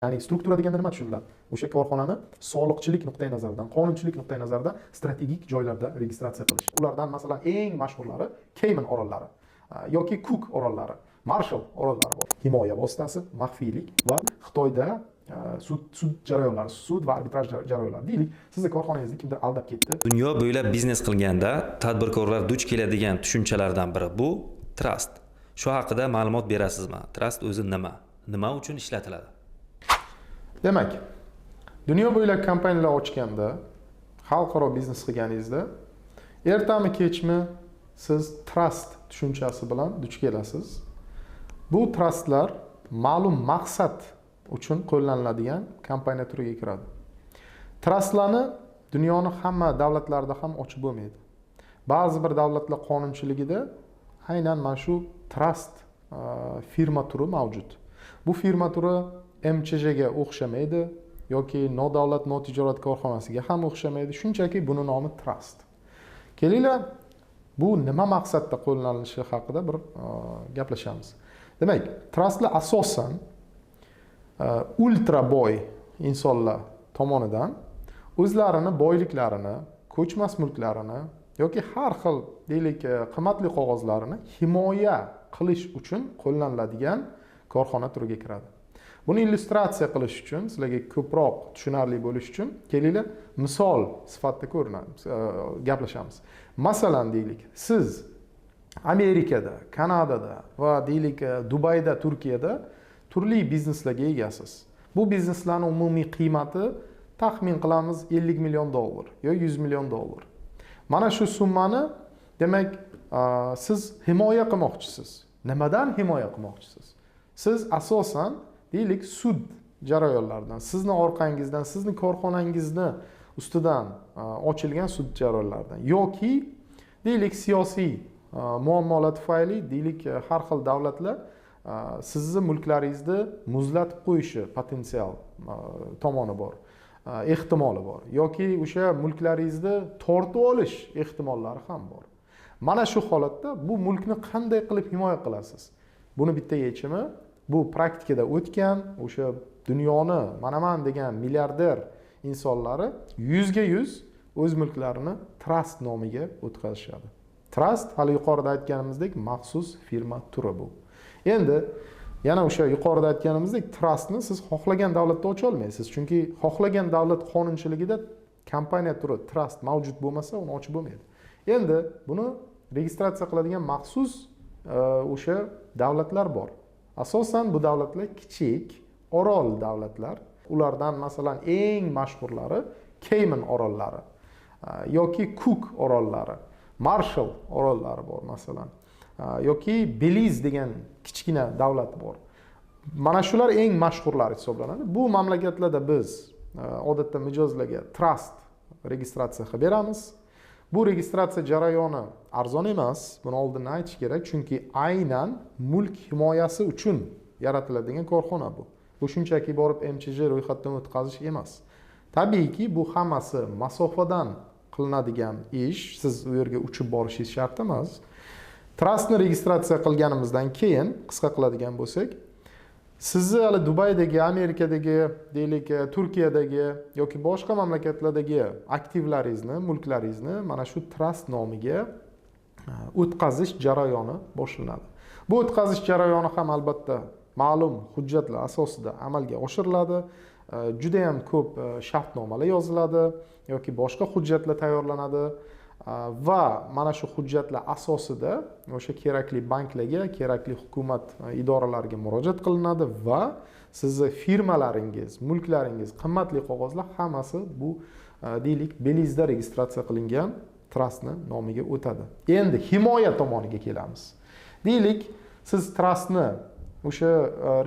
Ya'ni struktura deganda nima tushuniladi? O'sha korxonani soliqchilik nuqtai nazaridan, qonunchilik nuqtai nazaridan strategik joylarda registratsiya qilish. Ulardan masalan eng mashhurlari Cayman orollari yoki Cook orollari, Marshall orollari bor. Himoya vositasi, maxfiylik va Xitoyda sud jarayonlari, sud va arbitraj jarayonlari. Deylik, sizni korxonangizni kimdir aldab ketdi. Dunyo bo'ylab biznes qilganda tadbirkorlar duch keladigan tushunchalardan biri bu trust. Shu haqida ma'lumot berasizmi? Trust o'zi nima? Nima uchun ishlatiladi? Demak, dunyo bo'ylab kompaniyalar ochganda, xalqaro biznes qilganingizda, ertami kechmi siz trust tushunchasi bilan duch kelasiz. Bu trustlar ma'lum maqsad uchun qo'llaniladigan kompaniya turiga kiradi. Trustlarni dunyoning hamma davlatlarida ham ochib bo'lmaydi. Ba'zi bir davlatlar qonunchiligida aynan mana shu trust firma turi mavjud. Bu firma turi MCJga o'xshamaydi yoki nodavlat notijorat korxonasiga ham o'xshamaydi. Shunchaki buni nomi trust. Kelinglar, bu nima maqsadda qo'llanilishi haqida bir gaplashamiz. Demak, trustlar asosan ultra boy insonlar tomonidan o'zlarini boyliklarini, ko'chmas mulklarini yoki har xil deylik qimmatli qog'ozlarini himoya qilish uchun qo'llaniladigan korxona turiga kiradi. Buni illyustratsiya qilish uchun, sizlarga ko'proq tushunarli bo'lish uchun kelinglar misol sifatida gaplashamiz. Masalan, deylik, siz Amerikada, Kanadada va deylik Dubayda, Turkiyada turli bizneslarga egasiz. Bu bizneslarning umumiy qiymati taxmin qilamiz 50 million dollar yo 100 million dollar. Mana shu summani demak siz himoya qilmoqchisiz. Nimadan himoya qilmoqchisiz? Siz asosan deylik sud jarayonlaridan, sizni orqangizdan, sizni korxonangizni ustidan ochilgan sud jarayonlaridan yoki deylik siyosiy muammolar tufayli deylik har xil davlatlar sizni mulklaringizni muzlatib qo'yishi potensial tomoni bor, ehtimoli bor yoki o'sha mulklaringizni tortib olish ehtimollari ham bor. Mana shu holatda bu mulkni qanday qilib himoya qilasiz? Buni bitta yechimi bu praktikada o'tgan o'sha dunyoni manaman degan milliarder insonlari 100% o'z mulklarini trust nomiga o'tkazishadi. Trust hali yuqorida aytganimizdek maxsus firma turi bu. Endi yana o'sha yuqorida aytganimizdek trustni siz xohlagan davlatda ocha olmaysiz, chunki xohlagan davlat qonunchiligida kompaniya turi trust mavjud bo'lmasa, uni ochib bo'lmaydi. Endi buni registratsiya qiladigan maxsus o'sha davlatlar bor. Asosan bu davlatlar kichik orol davlatlar. Ulardan masalan eng mashhurlari Cayman orollari yoki Cook orollari, Marshall orollari bor masalan. Yoki Belize degan kichkina davlat bor. Mana shular eng mashhurlari hisoblanadi. Bu mamlakatlarda biz odatda mijozlarga trust registratsiya qilib beramiz. Bu registratsiya jarayoni arzon emas, buni oldin aytish kerak, chunki aynan mulk himoyasi uchun yaratiladigan korxona bu. Bu shunchaki borib MCJ ro'yxatdan o'tkazish emas. Tabiiyki, bu hammasi masofadan qilinadigan ish, siz u yerga uchib borishingiz shart emas. Trustni registratsiya qilganimizdan keyin qisqa qiladigan bo'lsak, sizni hali Dubaydagi, Amerikadagi, deylik Turkiyadagi yoki boshqa mamlakatlardagi aktivlaringizni, mulklaringizni mana shu trust nomiga o'tkazish jarayoni boshlanadi. Bu o'tkazish jarayoni ham albatta ma'lum hujjatlar asosida amalga oshiriladi. Juda ham ko'p shartnomalar yoziladi yoki boshqa hujjatlar tayyorlanadi va mana shu hujjatlar asosida o'sha kerakli banklarga, kerakli hukumat idoralariga murojaat qilinadi va sizni firmalaringiz, mulklaringiz, qimmatli qog'ozlar hammasi bu deylik Belizda registratsiya qilingan trustni nomiga o'tadi. Endi himoya tomoniga kelamiz. Deylik, siz trustni o'sha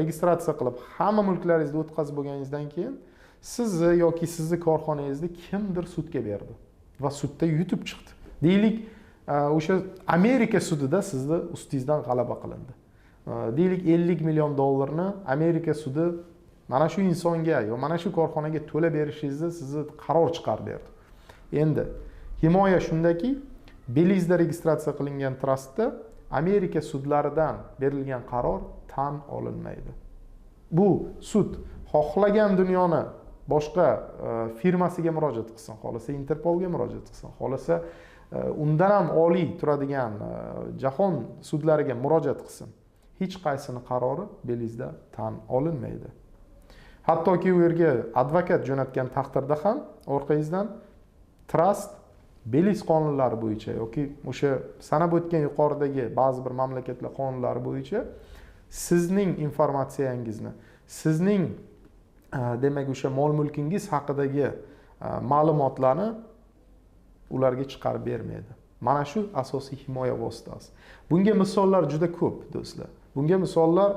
registratsiya qilib hamma mulklaringizni o'tkazib bo'lganingizdan keyin sizni yoki sizni korxonangizni kimdir sudga berdi va sudda yutib chiqdi. Deylik, o'sha Amerika sudida sizni ustingizdan g'alaba qilindi. Deylik 50 million dollarni Amerika sudi mana shu insonga yo mana shu korxonaga to'lab berishingizni sizni qaror chiqarib berdi. Endi himoya shundaki, Belizda registratsiya qilingan trustda Amerika sudlaridan berilgan qaror tan olinmaydi. Bu sud xohlagan dunyoni boshqa firmasiga murojaat qilsin, xohlasa Interpolga murojaat qilsin, xohlasa undan ham oliy turadigan jahon sudlariga murojaat qilsin. Hech qaysini qarori Belizda tan olinmaydi. Hattoki u yerga advokat jo'natgan taqdirda ham orqangizdan trust Beliz qonunlari bo'yicha yoki o'sha sanab o'tgan yuqoridagi ba'zi bir mamlakatlar qonunlari bo'yicha sizning informatsiyangizni, sizning demak o'sha mol-mulkingiz haqidagi ma'lumotlarni ularga chiqarib bermaydi. Mana shu asosiy himoya vositasi. Bunga misollar juda ko'p, do'stlar. Bunga misollar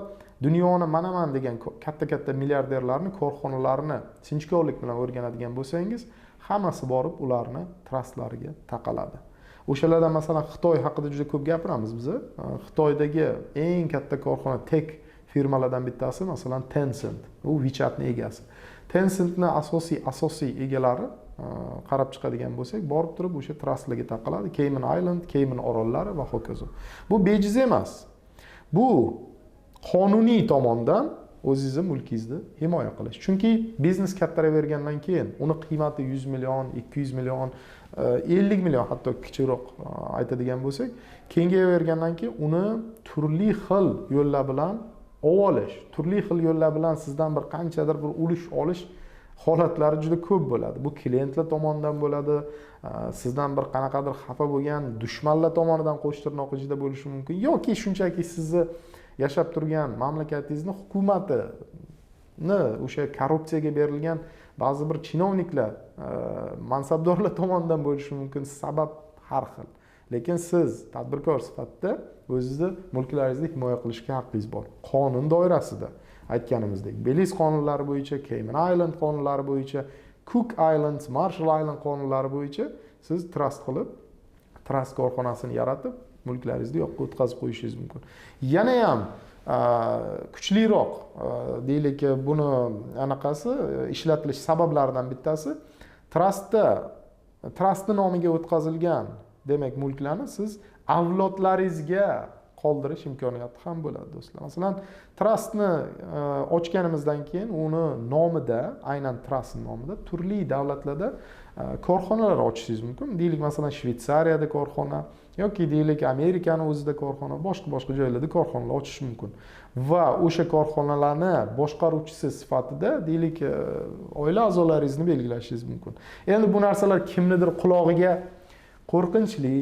dunyoni manaman degan katta-katta milliarderlarni korxonalarini sinchkovlik bilan o'rganadigan bo'lsangiz, hammasi borib ularni trustlariga taqaladi. O'shalardan masalan Xitoy haqida juda ko'p gapiramiz biz. Xitoydagi eng katta korxona tech firmalardan bittasi masalan Tencent. U WeChatning egasi. Tencentning asosiy egalari qarab chiqadigan bo'lsak, borib turib o'sha trustlarga taqaladi. Cayman Island, Cayman orollari va hokazo. Bu bejiz emas. Bu qonuniy tomondan o'zingizni mulkingizni himoya qilish. Chunki biznes kattaravergandan keyin uni qiymati 100 million, 200 million, 50 million hatto kichikroq aytadigan bo'lsak, kengayavergandan keyin uni turli xil yo'llar bilan ovolish, turli xil yo'llar bilan sizdan bir qanchadir bir ulush olish holatlari juda ko'p bo'ladi. Bu klientlar tomonidan bo'ladi, sizdan bir qanaqadir xafa bo'lgan dushmanlar tomonidan qo'shtirnoq ichida bo'lishi mumkin yoki shunchaki sizni yashab turgan mamlakatingizni hukumatini o'sha korrupsiyaga berilgan ba'zi bir chinovniklar, mansabdorlar tomonidan bo'lishi mumkin. Sabab har xil. Lekin siz tadbirkor sifatida o'zingizni mulklaringizni himoya qilishga haqqingiz bor. Qonun doirasida aytganimizdek, Beliz qonunlari bo'yicha, Cayman Island qonunlari bo'yicha, Cook Islands, Marshall Island qonunlari bo'yicha siz trust qilib, trust korxonasini yaratib, mulklaringizni yo'qqa o'tkazib qo'yishingiz mumkin. Yana ham kuchliroq deylik buni anaqasi ishlatilish sabablaridan bittasi trustning nomiga o'tkazilgan demak mulklarni siz avlodlaringizga qoldirish imkoniyati ham bo'ladi, do'stlar. Masalan, trustni ochganimizdan keyin uni nomida, aynan trust nomida turli davlatlarda korxonalar ochishingiz mumkin. Deylik, masalan, Shveysariyada korxona yoki deylik Amerikani o'zida korxona, boshqa joylarda korxonalar ochish mumkin. Va o'sha korxonalarni boshqaruvchisi sifatida deylik oila a'zolaringizni belgilashingiz mumkin. Endi bu narsalar kimnidir qulog'iga qo'rqinchli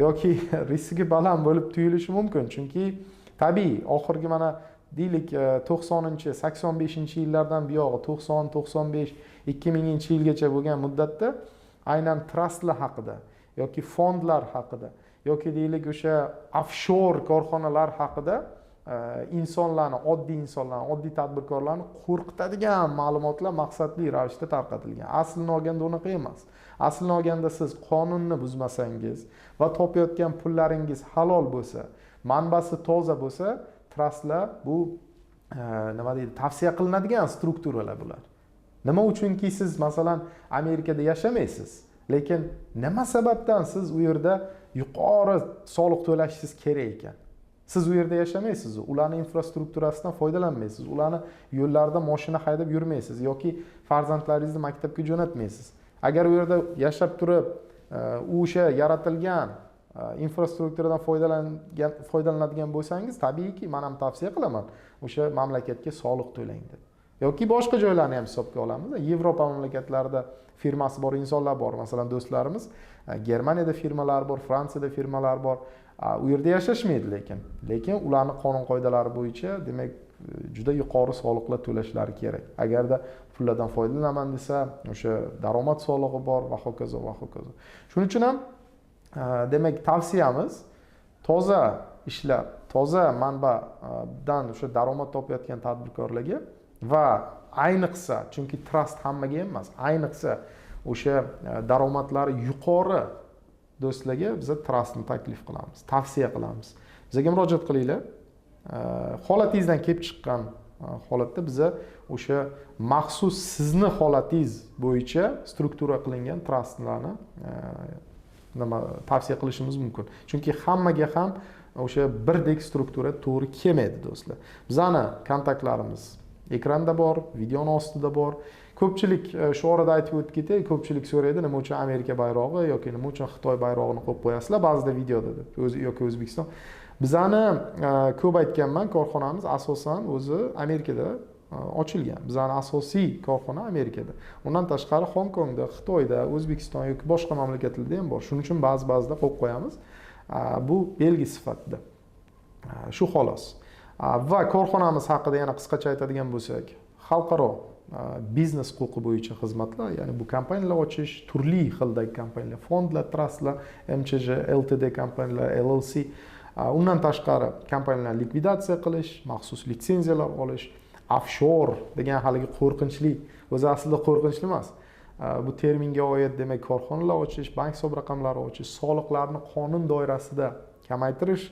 yoki riski baland bo'lib tuyulishi mumkin. Chunki tabiiy, oxirgi mana deylik 90-85-yillardan buyog'i 90-95, 2000-yilgacha bo'lgan muddatda aynan trustlar haqida yoki fondlar haqida yoki deylik o'sha offshore korxonalar haqida insonlarni, oddiy tadbirkorlarni qo'rqitadigan ma'lumotlar maqsadli ravishda tarqatilgan. Aslini olganda unaqa emas. Aslini olganda siz qonunni buzmasangiz va topayotgan pullaringiz halol bo'lsa, manbasi toza bo'lsa, trustlar bu nima deydi, tavsiya qilinadigan strukturalar bular. Nima uchunki siz masalan Amerikada yashamaysiz, lekin nima sababdan siz u yerda yuqori soliq to'lashingiz kerak ekan? Siz u yerda yashamaysiz, ularning infrastrukturasidan foydalanmaysiz, ularni yo'llarda mashina haydab yurmaysiz yoki farzandlaringizni maktabga jo'natmaysiz. Agar u yerda yashab turib, o'sha yaratilgan infrastrukturadan foydalanadigan bo'lsangiz, tabiiyki men ham tavsiya qilaman, o'sha mamlakatga soliq to'lang deb. Yoki boshqa joylarni ham hisobga olamiz. Yevropa mamlakatlarida firmasi bor insonlar bor. Masalan, do'stlarimiz Germaniyada firmalar bor, Fransiyada firmalar bor. U yerda yashashmaydi lekin ularning qonun qoidalari bo'yicha demak juda yuqori soliqlar to'lashlari kerak. Agarda pullardan foydalanaman desa, o'sha daromad solig'i bor va hokazo va hokazo. Shuning uchun ham demak tavsiyamiz toza ishlab, toza manbadan o'sha daromad topayotgan tadbirkorlarga va ayniqsa, chunki trust hammaga emas, ayniqsa o'sha daromadlari yuqori do'stlarga biz trustni taklif qilamiz, tavsiya qilamiz. Bizga murojaat qilinglar. Holatingizdan kelib chiqqan holatda biz o'sha maxsus sizni holatingiz bo'yicha struktura qilingan trustlarni tavsiya qilishimiz mumkin. Chunki hammaga ham o'sha birdek struktura to'g'ri kelmaydi, do'stlar. Bizning kontaktlarimiz Ekranda bor, videoni ostida bor. Ko'pchilik shu orada aytib o'tib ketay, ko'pchilik so'raydi, nima uchun Amerika bayrog'i yoki nima uchun Xitoy bayrog'ini qo'yib qo'yasizlar ba'zida videoda deb, yoki O'zbekiston. Bizani ko'p aytganman, korxonamiz asosan o'zi Amerikada ochilgan. Bizani asosiy korxona Amerikada. Undan tashqari Hong Kongda, Xitoyda, O'zbekiston yoki boshqa mamlakatlarda ham bor. Shuning uchun ba'zida qo'yib qo'yamiz. Bu belgi sifatida. Shu xolos. Va korxonamiz haqida yana qisqacha aytadigan bo'lsak, xalqaro biznes huquqi bo'yicha xizmatlar, ya'ni bu kompaniyalar ochish, turli xildagi kompaniyalar, fondlar, trustlar, MCJ, LTD kompaniyalar, LLC, undan tashqari kompaniyalarni likvidatsiya qilish, maxsus litsenziyalar olish, offshore degan haligi qo'rqinchli, o'zi aslida qo'rqinchli emas. Bu terminga oid, demak, korxonalar ochish, bank hisob raqamlari ochish, soliqlarni qonun doirasida kamaytirish,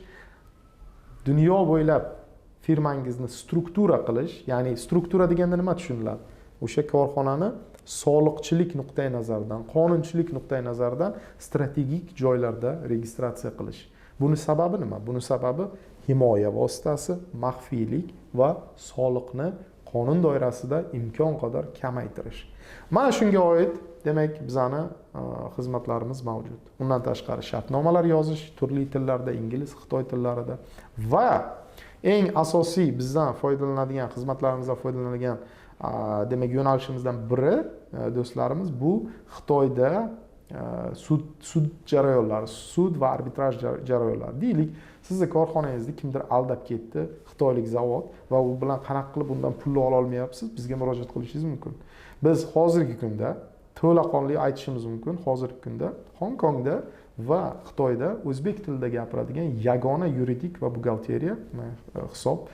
dunyo bo'ylab firmangizni struktura qilish, ya'ni struktura deganda nima tushuniladi? O'sha korxonani soliqchilik nuqtai nazaridan, qonunchilik nuqtai nazaridan strategik joylarda registratsiya qilish. Buni sababi nima? Buni sababi himoya vositasi, maxfiylik va soliqni qonun doirasida imkon qadar kamaytirish. Mana shunga oid, demak, bizani xizmatlarimiz mavjud. Undan tashqari shartnomalar yozish turli tillarda, ingliz, xitoy tillarida va eng asosiy bizdan foydalanadigan, xizmatlarimizdan foydalanadigan demak yo'nalishimizdan biri, do'stlarimiz, bu Xitoyda sud jarayonlari, sud va arbitraj jarayonlari. Deylik, sizni korxonangizni kimdir aldab ketdi, xitoylik zavod, va u bilan qanaqa qilib undan pulni ola olmayapsiz, bizga murojaat qilishingiz mumkin. Biz hozirgi kunda to'laqonli aytishimiz mumkin, hozirgi kunda Hong Kongda va Xitoyda o'zbek tilida gapiradigan yagona yuridik va buxgalteriya, hisob,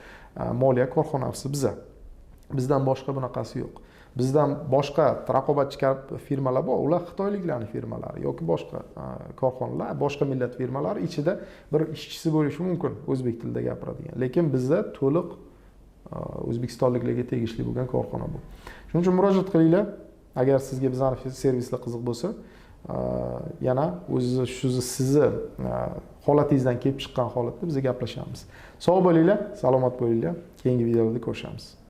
moliya korxonasi bizdan boshqa bunaqasi yo'q. Bizdan boshqa raqobatchi firmalar bor, ular xitoyliklarning firmalari yoki boshqa korxonalar, boshqa millat firmalari ichida bir ishchisi bo'lishi mumkin o'zbek tilida gapiradigan. Lekin bizda to'liq o'zbekistonliklarga tegishli bo'lgan korxona bu. Shuning uchun murojaat qilinglar. Agar sizga bizning servislar qiziq bo'lsa, yana sizni holatingizdan kelib chiqqan holatda bizga gaplashamiz. Sog' bo'linglar, salomat bo'linglar. Keyingi videolarda ko'rishamiz.